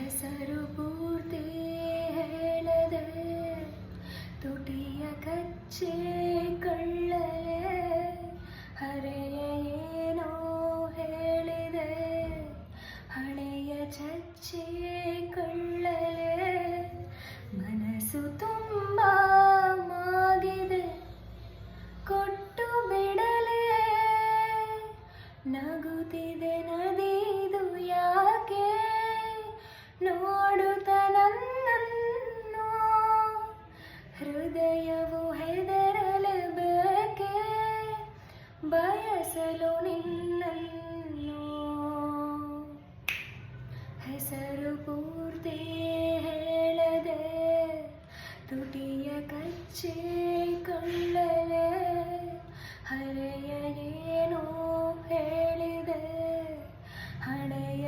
ಹೆಸರು ಪೂರ್ತಿ ಹೇಳದೆ ತುಟಿಯ ಕಚ್ಚೆ ಕಳ್ಳಲೆ ಹರೆಯ ಏನೋ ಹೇಳಿದೆ ಹಣೆಯ ಚಚ್ಚೆ ಕಳ್ಳಲೆ ಮನಸ್ಸು ತುಂಬ ಮಾಗಿದೆ ಕೊಟ್ಟು ಬಿಡಲೆ ನಗುತ್ತಿದೆ ನದಿದು ಯಾಕೆ ನೋಡುತ್ತ ನನ್ನನ್ನು ಹೃದಯವು ಹೆದರಲೇಬೇಕೆ ಬಯಸಲು ನಿನ್ನನ್ನು ಹೆಸರು ಪೂರ್ತಿ ಹೇಳದೆ ತುಟಿಯ ಕಚ್ಚೆ ಕಳ್ಳಲೆ ಹರೆಯ ಏನೋ ಹೇಳಿದೆ ಹಣೆಯ